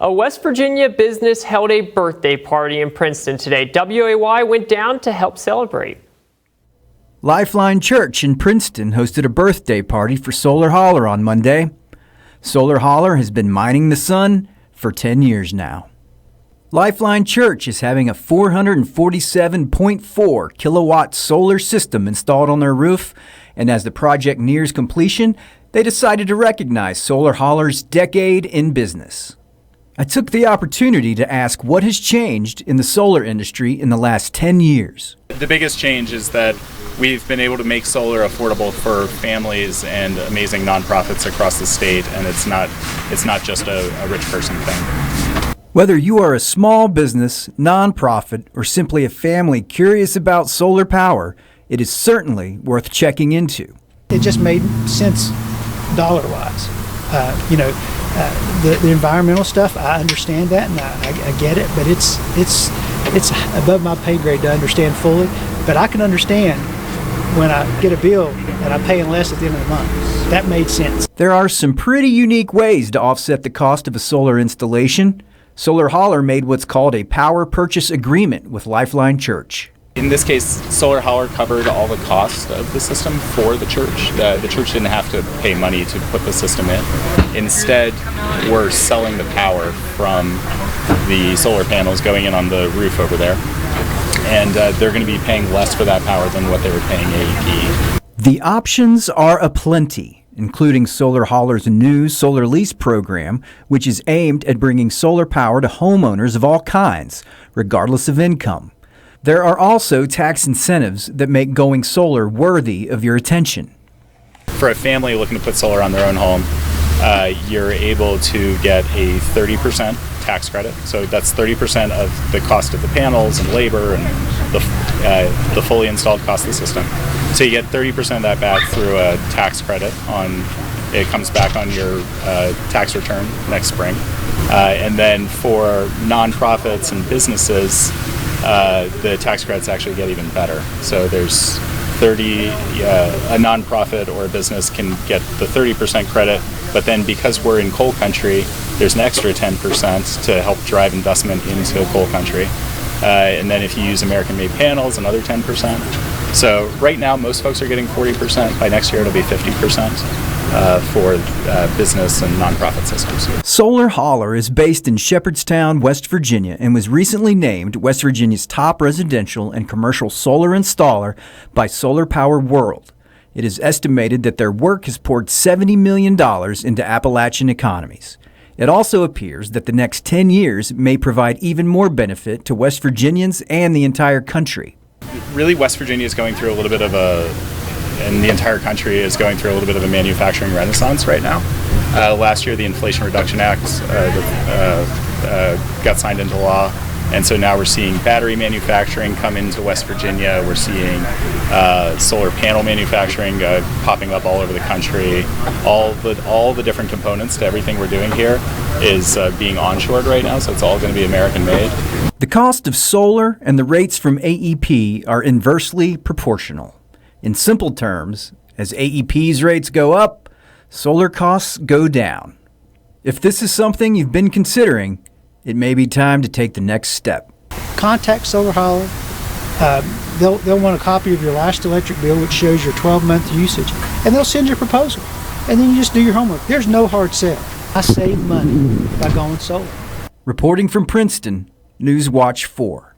A West Virginia business held a birthday party in Princeton today. WAY went down to help celebrate. Lifeline Church in Princeton hosted a birthday party for Solar Holler on Monday. Solar Holler has been mining the sun for 10 years now. Lifeline Church is having a 447.4 kilowatt solar system installed on their roof, and as the project nears completion, they decided to recognize Solar Holler's decade in business. I took the opportunity to ask what has changed in the solar industry in the last 10 years. The biggest change is that we've been able to make solar affordable for families and amazing nonprofits across the state, and it's not just a rich person thing. Whether you are a small business, nonprofit, or simply a family curious about solar power, it is certainly worth checking into. It just made sense dollar-wise. The environmental stuff, I understand that and I get it, but it's above my pay grade to understand fully. But I can understand when I get a bill and I'm paying less at the end of the month. That made sense. There are some pretty unique ways to offset the cost of a solar installation. Solar Holler made what's called a power purchase agreement with Lifeline Church. In this case, Solar Holler covered all the cost of the system for the church. The church didn't have to pay money to put the system in. Instead, we're selling the power from the solar panels going in on the roof over there. And they're going to be paying less for that power than what they were paying AEP. The options are aplenty, including Solar Holler's new solar lease program, which is aimed at bringing solar power to homeowners of all kinds, regardless of income. There are also tax incentives that make going solar worthy of your attention. For a family looking to put solar on their own home, you're able to get a 30% tax credit. So that's 30% of the cost of the panels and labor and the fully installed cost of the system. So you get 30% of that back through a tax credit. It comes back on your tax return next spring. And then for nonprofits and businesses, the tax credits actually get even better. So there's a nonprofit or a business can get the 30% credit, but then because we're in coal country, there's an extra 10% to help drive investment into coal country. And then if you use American-made panels, another 10%. So right now, most folks are getting 40%. By next year, it'll be 50%. For business and nonprofit systems. Solar Holler is based in Shepherdstown, West Virginia, and was recently named West Virginia's top residential and commercial solar installer by Solar Power World. It is estimated that their work has poured $70 million into Appalachian economies. It also appears that the next 10 years may provide even more benefit to West Virginians and the entire country. Really, West Virginia is going through a little bit of and the entire country is going through a little bit of a manufacturing renaissance right now. Last year, the Inflation Reduction Act got signed into law, and so now we're seeing battery manufacturing come into West Virginia. We're seeing solar panel manufacturing popping up all over the country. All the different components to everything we're doing here is being onshored right now, so it's all going to be American-made. The cost of solar and the rates from AEP are inversely proportional. In simple terms, as AEP's rates go up, solar costs go down. If this is something you've been considering, it may be time to take the next step. Contact Solar Holler. They'll want a copy of your last electric bill, which shows your 12-month usage, and they'll send you a proposal. And then you just do your homework. There's no hard sell. I save money by going solar. Reporting from Princeton, Newswatch 4.